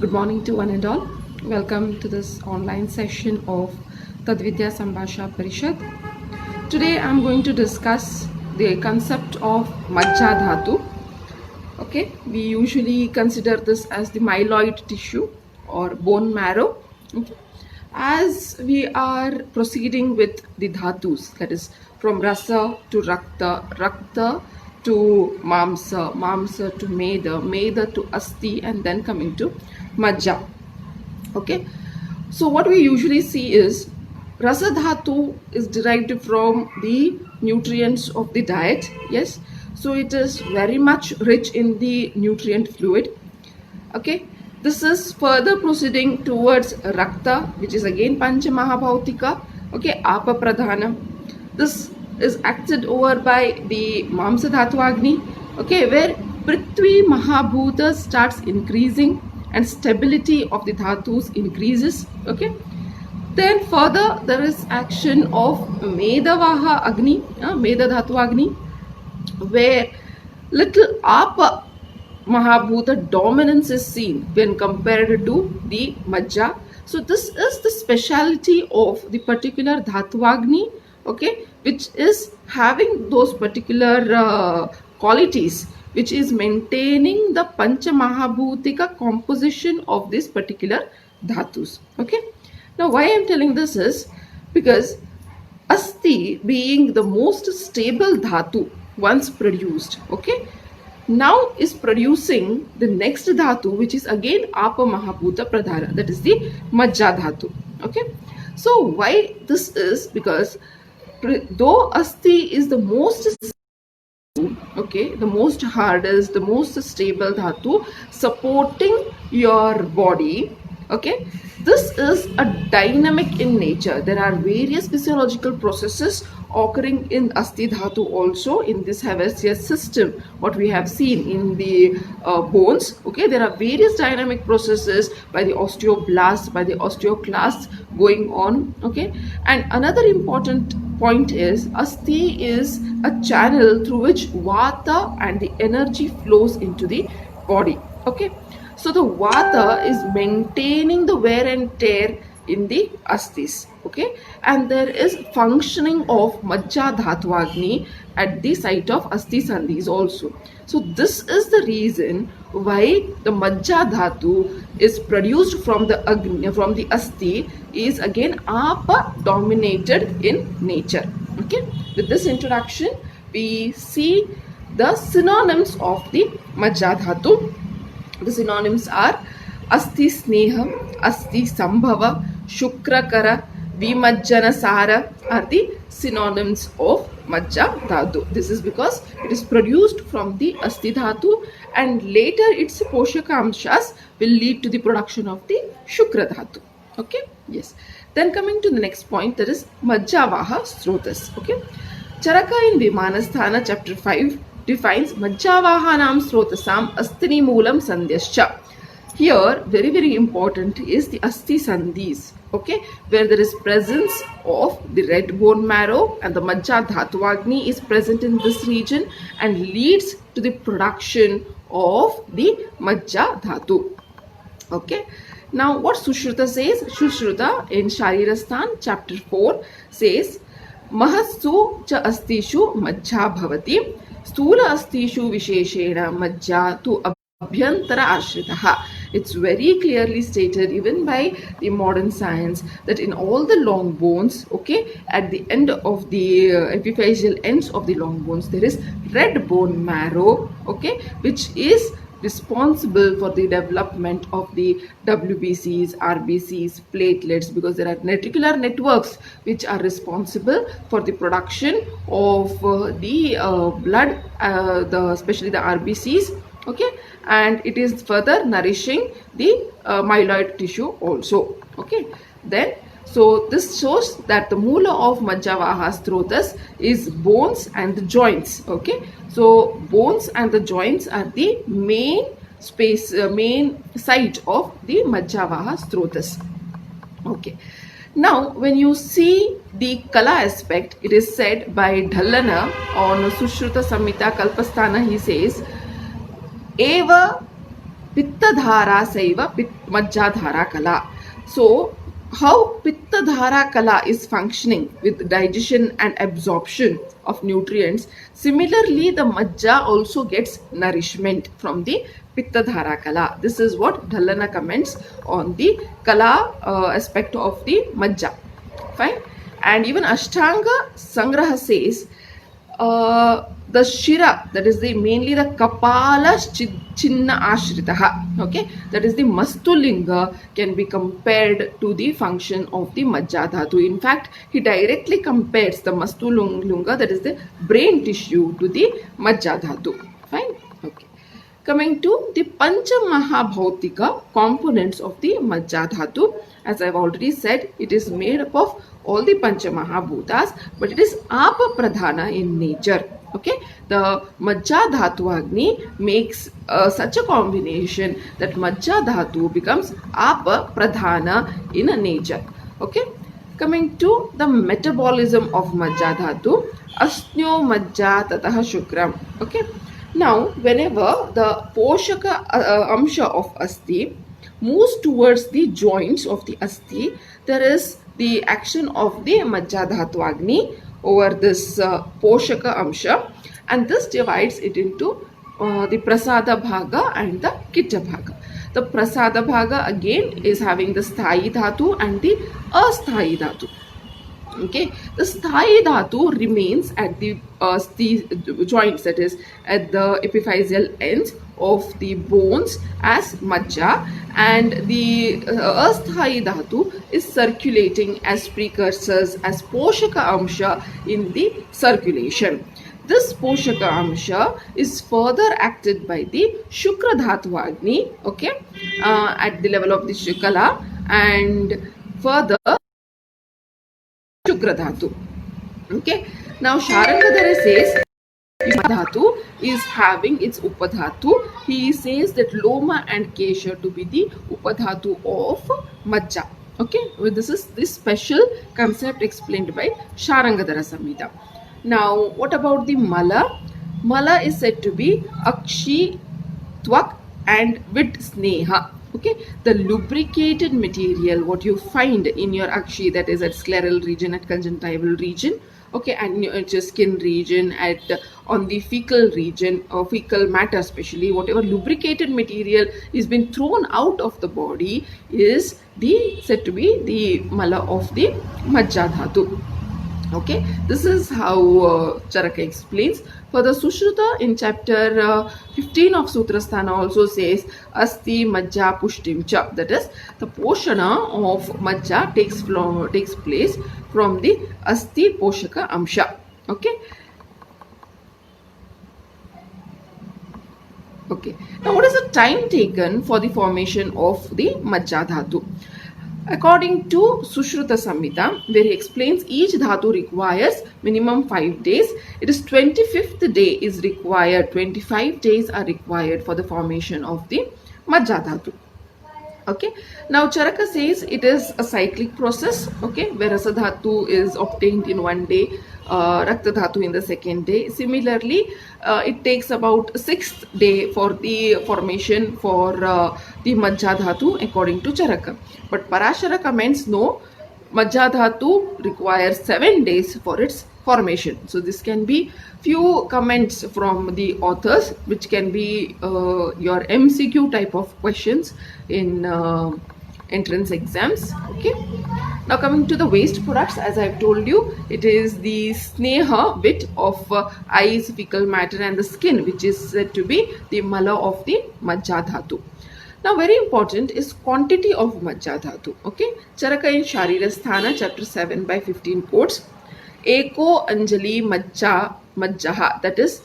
Good morning to one and all. Welcome to this online session of Tadvidya Sambhasha Parishad. Today I am going to discuss the concept of Majja Dhatu. Okay, we usually consider this as the myeloid tissue or bone marrow. Okay. As we are proceeding with the dhatus, that is from rasa to rakta, rakta to mamsa, mamsa to meda, meda to asti, and then coming to majja. Okay, so what we usually see is rasa dhatu is derived from the nutrients of the diet. Yes, so it is very much rich in the nutrient fluid. Okay, this is further proceeding towards rakta, which is again pancha mahabhautika. Okay, apa pradhana. This is acted over by the mamsa dhatu agni. Okay, where prithvi mahabhuta starts increasing and stability of the dhatus increases. Okay, then further there is action of medavaha agni, meda dhatu agni, where little apa Mahabhuta dominance is seen when compared to the Majja. So this is the speciality of the particular Dhatuvagni, okay, which is having those particular qualities, which is maintaining the Pancha Mahabhutika composition of this particular Dhatus. Okay. Now why I am telling this is because Asti being the most stable Dhatu once produced, okay, now is producing the next dhatu, which is again apa mahabhuta pradhana, that is the majja dhatu. Okay, so why this is because though asti is the most, okay, the most hardest, the most stable dhatu supporting your body, okay, this is a dynamic in nature. There are various physiological processes occurring in asti dhatu also in this Hevesius system, what we have seen in the bones. Okay, there are various dynamic processes by the osteoblasts, by the osteoclasts going on. Okay, and another important point is asti is a channel through which vata and the energy flows into the body. Okay, so the vata is maintaining the wear and tear in the astis. Okay, and there is functioning of majja dhatuvagni at the site of asti sandhis also. So this is the reason why the majja dhatu is produced from the agni, from the asti, is again apa dominated in nature. Okay, with this introduction we see the synonyms of the majja dhatu. The synonyms are asti sneham, asti sambhava, shukrakara, vimajjana sara are the synonyms of majja dhatu. This is because it is produced from the asti dhatu and later its poshakamshas will lead to the production of the shukra dhatu. Okay, yes. Then coming to the next point, that is majjavaha srotas. Okay, Charaka in Vimanasthana chapter 5 defines Majjavahanam Srotasam Astini Moolam Sandhyascha. Here, very important is the Asti Sandhis, okay, where there is presence of the red bone marrow and the Majja Dhatuvagni is present in this region and leads to the production of the Majja Dhatu. Okay. Now, what Sushruta says? Sushruta in Sharirasthan chapter 4 says, Mahassu cha astishu majja bhavati, stula astishu visheshena majja tu abhyantara ashritaha. It's very clearly stated even by the modern science that in all the long bones, okay, at the end of the epiphyseal ends of the long bones, there is red bone marrow, okay, which is responsible for the development of the WBCs, RBCs, platelets, because there are reticular networks which are responsible for the production of the blood, especially the RBCs, okay, and it is further nourishing the myeloid tissue also. Okay, then so this shows that the moola of Majjavaha srotas is bones and the joints. Okay, so bones and the joints are the main space, main site of the Majjavaha srotas. Okay, now when you see the Kala aspect, it is said by Dhallana on Sushruta Samhita Kalpasthana, he says, Eva Pittadhara Saiva Majjadhara Kala. So, how Pittadhara Kala is functioning with digestion and absorption of nutrients, similarly the Majja also gets nourishment from the Pittadhara Kala. This is what Dhallana comments on the Kala aspect of the Majja. Fine. And even Ashtanga Sangraha says the Shira, that is the mainly the Kapala Chinna Ashritaha, okay, that is the Mastulinga, can be compared to the function of the Majjadhatu. In fact, he directly compares the Mastulunga, that is the brain tissue, to the Majjadhatu. Fine, okay. Coming to the Pancha Mahabhautika components of the Majjadhatu, as I've already said, it is made up of all the Pancha Mahabhutas, but it is Apa Pradhana in nature. Okay, the Majjadhatu Agni makes such a combination that Majjadhatu becomes Apa Pradhana in a nature. Okay, coming to the metabolism of Majjadhatu, Asnyo Majja Tataha Shukram. Okay, now whenever the Poshaka Amsha of Asti moves towards the joints of the Asti, there is the action of the Majjadhatu Agni over this Poshaka Amsha, and this divides it into the Prasada Bhaga and the Kitta Bhaga. The Prasada Bhaga again is having the Sthayi Dhatu and the Asthayi Dhatu. Okay, the Sthayi Dhatu remains at the joints, that is at the epiphyseal ends of the bones as Majja, and the Asthayi Dhatu is circulating as precursors, as Poshaka Amsha in the circulation. This Poshaka Amsha is further acted by the Shukra Dhatu Agni, okay, at the level of the Shukala, and further Shukra Dhatu. Okay, now Sharangadhara says Dhatu is having its Upadhatu. He says that Loma and Kesha to be the Upadhatu of Majja. Okay, well, this is this special concept explained by Sharangadhara Samhita. Now, what about the Mala? Mala is said to be Akshi, Twak and Vid Sneha. Okay, the lubricated material what you find in your Akshi, that is at scleral region, at conjunctival region, okay, and at your skin region, at on the fecal region or fecal matter, especially whatever lubricated material is been thrown out of the body is the said to be the Mala of the Majjadhatu. Okay, this is how Charaka explains. Further, Sushruta in chapter 15 of Sutrasthana also says Asti Majja Pushtim Cha, that is the Poshana of Majja takes place from the Asti Poshaka Amsha. Okay. Okay. Now, what is the time taken for the formation of the Majjadhatu? According to Sushruta Samhita, where he explains each dhatu requires minimum 5 days, it is 25th day is required, 25 days are required for the formation of the Majjadhatu. Okay, now Charaka says it is a cyclic process, okay, where Rasadhatu is obtained in 1 day, Rakta Dhatu in the 2nd day. Similarly, it takes about 6th day for the formation for the Majjadhatu according to Charaka. But Parashara comments no, Majjadhatu requires 7 days for its formation. So this can be few comments from the authors, which can be your MCQ type of questions in entrance exams. Okay. Now coming to the waste products, as I've told you, it is the sneha bit of eyes, fecal matter and the skin, which is said to be the mala of the Majjadhatu. Now very important is quantity of Majjadhatu. Okay. Charaka in Sharirasthana chapter 7 by 15 quotes, Eko Anjali Majjaha, that is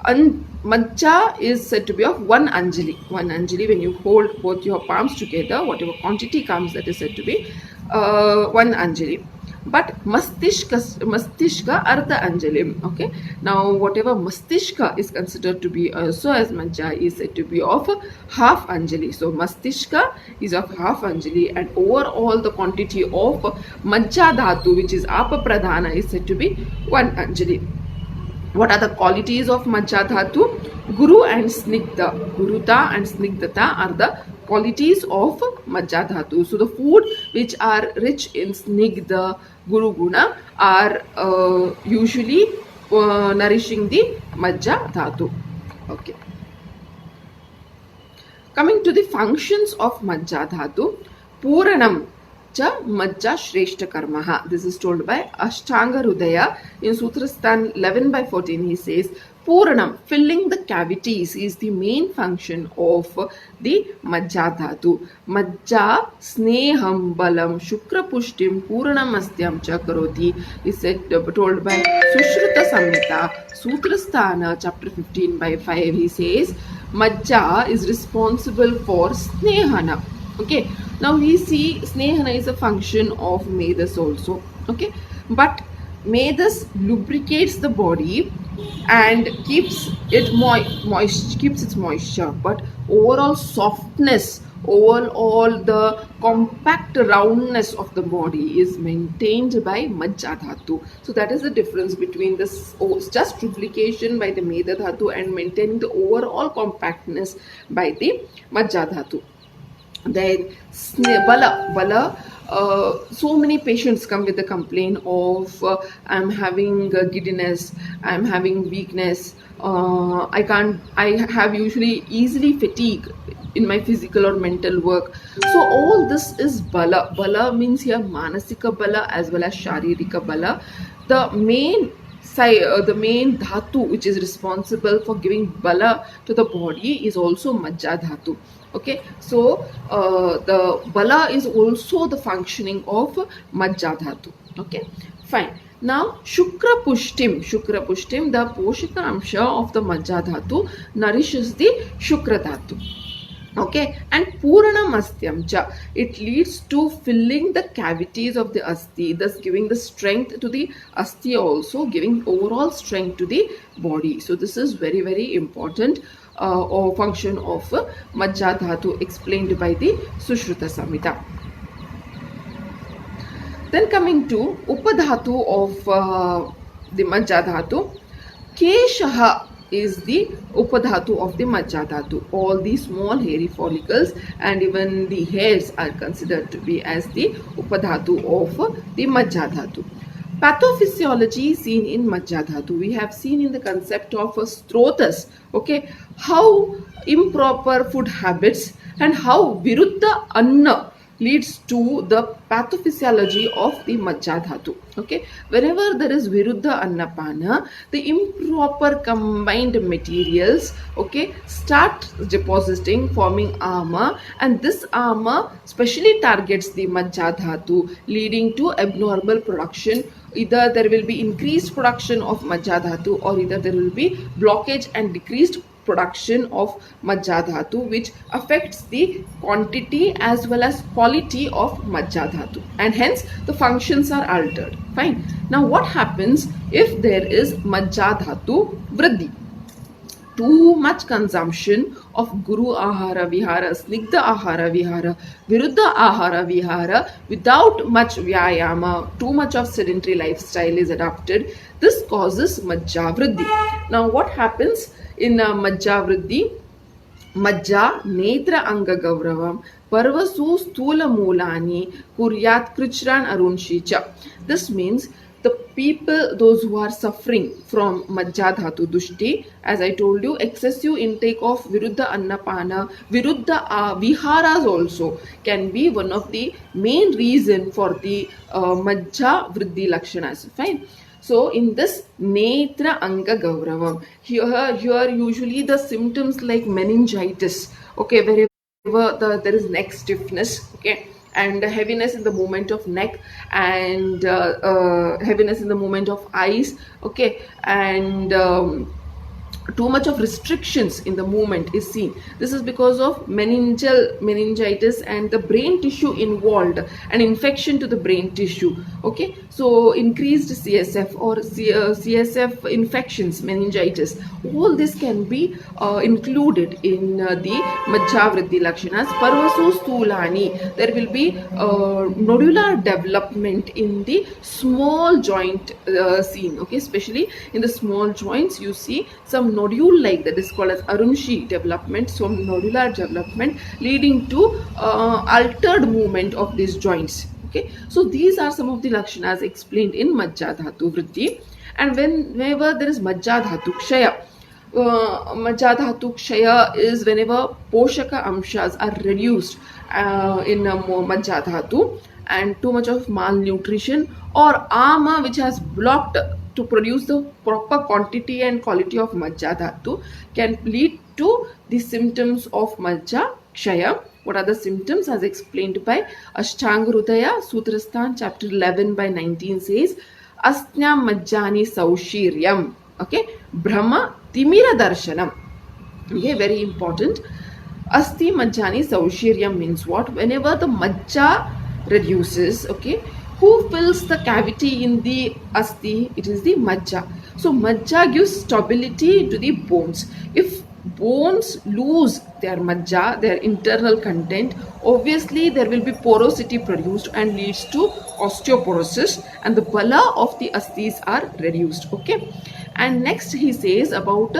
Majja is said to be of 1 Anjali. 1 Anjali, when you hold both your palms together, whatever quantity comes, that is said to be 1 Anjali. But Mastishka Ardha Anjalim. Okay. Now whatever Mastishka is considered to be also as Majja is said to be of half Anjali. So Mastishka is of half Anjali, and overall the quantity of Majjadhatu, which is Apa Pradhana, is said to be 1 Anjali. What are the qualities of Majja Dhatu? Guru and Snigdha. Guruta and Snigdhata are the qualities of Majja Dhatu. So the food which are rich in Snigdha, Guru Guna are usually nourishing the Majja Dhatu. Okay. Coming to the functions of Majja Dhatu, Puranam cha Majja Shreshta Karmaha. This is told by Ashtanga Rudaya. In Sutrastan 11 by 14, he says, Puranam, filling the cavities, is the main function of the Majja Dhatu. Majja Sneham Balam Shukra Pushtim Puranam Astyam cha Karoti is told by Sushruta Samhita, Sutrasthana, chapter 15 by 5. He says, Majja is responsible for Snehana. Okay, now we see Snehana is a function of Medas also. Okay, but Medas lubricates the body and keeps it moist, keeps its moisture, but overall softness, overall the compact roundness of the body is maintained by Majja Dhatu. So that is the difference between this just lubrication by the Meda Dhatu and maintaining the overall compactness by the Majja Dhatu. Then Bala. So many patients come with the complaint of I'm having giddiness, I'm having weakness, I have usually easily fatigue in my physical or mental work. So all this is Bala. Bala means here Manasika Bala as well as Sharirika Bala. The main the main dhatu which is responsible for giving bala to the body is also Majja Dhatu. Okay, so the bala is also the functioning of Majja Dhatu. Okay, fine. Now Shukra Pushtim, the Poshika Amsha of the Majja Dhatu nourishes the Shukra Dhatu. Okay, and Puranam Astyam cha, it leads to filling the cavities of the Asti, thus giving the strength to the Asti, also giving overall strength to the body. So this is very, very important or function of Majja Dhatu explained by the Sushruta Samhita. Then coming to Upadhatu of the Majja Dhatu, Keshaha is the Upadhatu of the Majja Dhatu. All the small hairy follicles and even the hairs are considered to be as the Upadhatu of the Majja Dhatu. Pathophysiology seen in Majja Dhatu. We have seen in the concept of strotas, okay, how improper food habits and how Viruddha Anna leads to the pathophysiology of the Majja Dhatu. Okay, wherever there is Viruddha Annapana, the improper combined materials, okay, start depositing, forming armor, and this armor specially targets the Majja Dhatu, leading to abnormal production. Either there will be increased production of Majja Dhatu or either there will be blockage and decreased production of Majja Dhatu, which affects the quantity as well as quality of Majja Dhatu, and hence the functions are altered. Fine. Now what happens if there is Majja Dhatu Vriddhi? Too much consumption of Guru Ahara Vihara, Snigdha Ahara Vihara, Viruddha Ahara Vihara without much Vyayama, too much of sedentary lifestyle is adopted. This causes Majja Vriddhi. Now what happens in Majja Vriddhi? Majja Netra Anga Gauravam Parvasu Stula Mulani Kuryat Krichran Arunshi. This means the people, those who are suffering from Majja Dhatu Dushti, as I told you, excessive intake of Viruddha Annapana, Viruddha Viharas also can be one of the main reason for the Majja Vriddhi Lakshanas. Fine. So in this Netra Anga Gauravam, here usually the symptoms like meningitis, okay, wherever there is neck stiffness, okay, and heaviness in the movement of neck, and heaviness in the movement of eyes, okay, and too much of restrictions in the movement is seen. This is because of meningitis and the brain tissue involved, an infection to the brain tissue. Okay, so increased CSF or CSF infections, meningitis, all this can be included in the Majjavriddhi Lakshanas. Parvasu Stulani, there will be nodular development in the small joint seen. Okay, especially in the small joints you see some nodule like that is called as Arunshi development, some nodular development leading to altered movement of these joints. Okay, so these are some of the lakshanas explained in Majja Dhatu Vritti. And whenever there is Majja Dhatu Kshaya, Majja Dhatu Kshaya is whenever Poshaka Amshas are reduced in Majja Dhatu, and too much of malnutrition or ama which has blocked to produce the proper quantity and quality of Majja Dhatu can lead to the symptoms of Majja Kshaya. What are the symptoms as explained by Ashtanga Hridaya, Sutrasthan chapter 11 by 19 says, Astnya Majjani Saushiryam. Okay, Brahma Timira Darshanam. Okay, very important. Asti Majjani Saushiryam means what? Whenever the Majja reduces, okay, who fills the cavity in the asti? It is the Majja. So Majja gives stability to the bones. If bones lose their Majja, their internal content, obviously there will be porosity produced and leads to osteoporosis, and the bala of the astis are reduced. Okay, and next he says about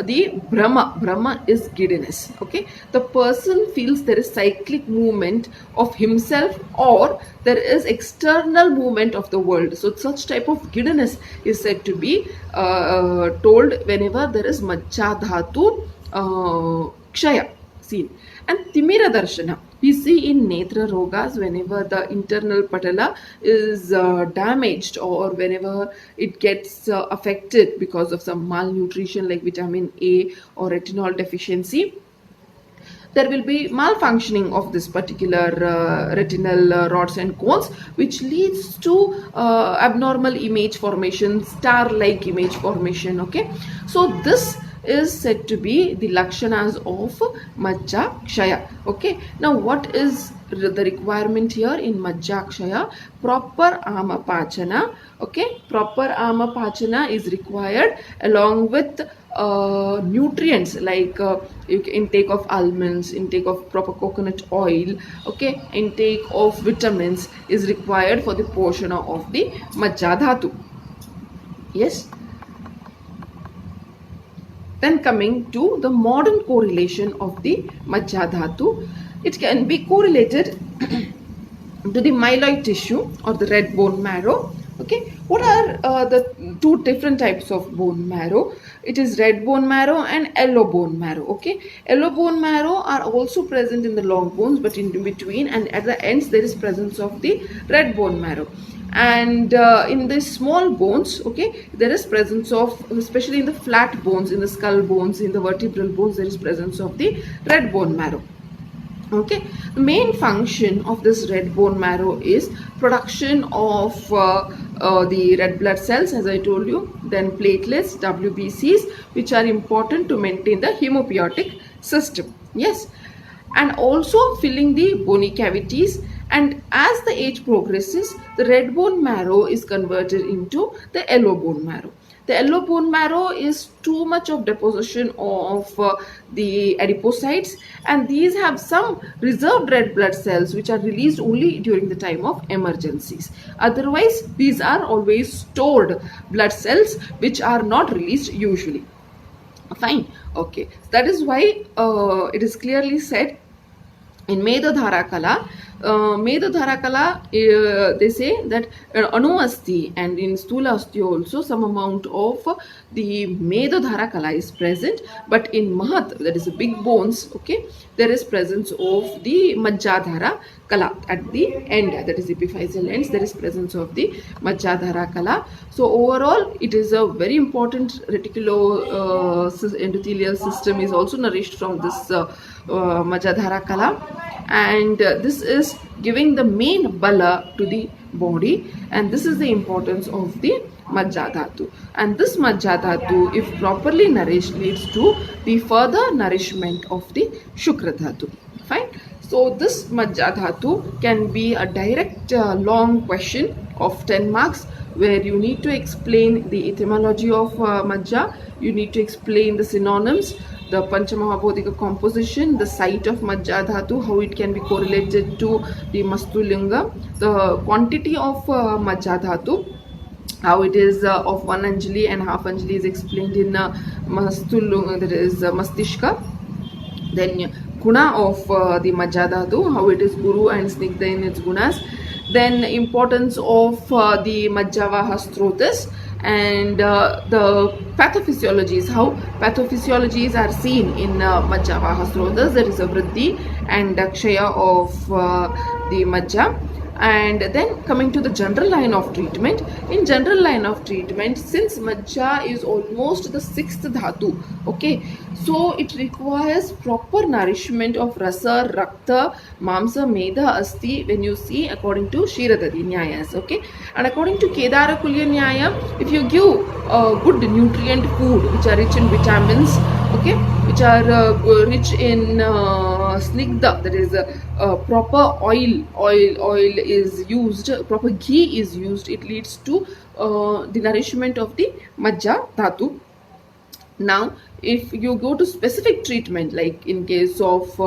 the Brahma. Brahma is giddiness. Okay, the person feels there is cyclic movement of himself or there is external movement of the world. So such type of giddiness is said to be told whenever there is Majja Dhatu Kshaya seen. And Timira Darshana, we see in Netra Rogas whenever the internal patala is damaged or whenever it gets affected because of some malnutrition like vitamin A or retinol deficiency, there will be malfunctioning of this particular retinal rods and cones, which leads to abnormal image formation, star-like image formation. Okay, so this is said to be the lakshanas of Majja Kshaya. Okay, now what is the requirement here in Majja Kshaya? Proper Amapachana. Okay, proper Amapachana is required along with nutrients like intake of almonds, intake of proper coconut oil. Okay, intake of vitamins is required for the poshana of the Majja Dhatu. Yes. Then coming to the modern correlation of the Majja Dhatu, it can be correlated to the myeloid tissue or the red bone marrow. Okay, what are the two different types of bone marrow? It is red bone marrow and yellow bone marrow. Okay, yellow bone marrow are also present in the long bones, but in between and at the ends there is presence of the red bone marrow. And in the small bones, okay, there is presence of, especially in the flat bones, in the skull bones, in the vertebral bones, there is presence of the red bone marrow. Okay, the main function of this red bone marrow is production of the red blood cells, as I told you, then platelets, WBCs, which are important to maintain the hemopiotic system. Yes, and also filling the bony cavities. And as the age progresses, the red bone marrow is converted into the yellow bone marrow. The yellow bone marrow is too much of deposition of the adipocytes, and these have some reserved red blood cells which are released only during the time of emergencies. Otherwise, these are always stored blood cells which are not released usually. Fine. Okay. That is why it is clearly said in Medadhara Kala, they say that Anu Asti and in Stula Asti also some amount of the Medadhara Kala is present, but in Mahat, that is the big bones, okay, there is presence of the Majjadhara Kala at the end, that is the epiphyseal ends, there is presence of the Majjadhara Kala. So overall, it is a very important reticulo endothelial system is also nourished from this Majjadhara Kala, and this is giving the main bala to the body, and this is the importance of the Majja Dhatu. And this Majja Dhatu, if properly nourished, leads to the further nourishment of the Shukra Dhatu. Fine. So this Majja Dhatu can be a direct long question of 10 marks, where you need to explain the etymology of Majja, you need to explain the synonyms, the Panchamahabodhika composition, the site of Majja Dhatu, how it can be correlated to the Mastulinga, the quantity of Majja Dhatu, how it is of 1 Anjali and half Anjali is explained in Mastulunga, that is Mastishka. Then guna of the Majja Dhatu, how it is Guru and Snigdha in its gunas. Then importance of the Majjavaha Strotas, and the pathophysiologies, how pathophysiologies are seen in Majjavaha Strotas. There is a Vriddhi and Kshaya of the Majja. And then coming to the general line of treatment, in general line of treatment, since Majja is almost the 6th dhatu, okay, so it requires proper nourishment of Rasa, Rakta, Mamsa, Medha, Asti, when you see according to Kshiradadi Nyayas, okay. And according to Kedara Kulya Nyaya, if you give good nutrient food which are rich in vitamins, okay, which are rich in snigdha, that is proper oil is used, proper ghee is used, it leads to the nourishment of the Majja Dhatu. Now if you go to specific treatment, like in case of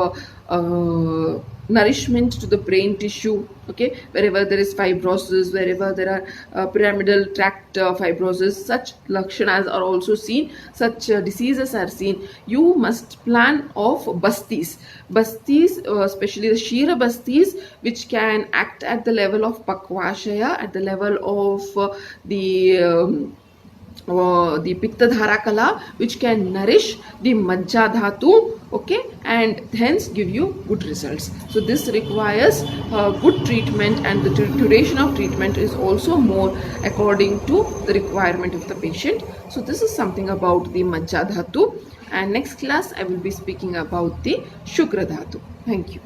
nourishment to the brain tissue, okay, wherever there is fibrosis, wherever there are pyramidal tract fibrosis, such lakshanas are also seen, such diseases are seen, you must plan of bastis, especially the Shira bastis, which can act at the level of Pakvashaya, at the level of the Pittadhara Kala, which can nourish the Majja Dhatu, okay, and hence give you good results. So this requires good treatment, and the duration of treatment is also more according to the requirement of the patient. So this is something about the Majja Dhatu, and next class I will be speaking about the Shukra Dhatu. Thank you.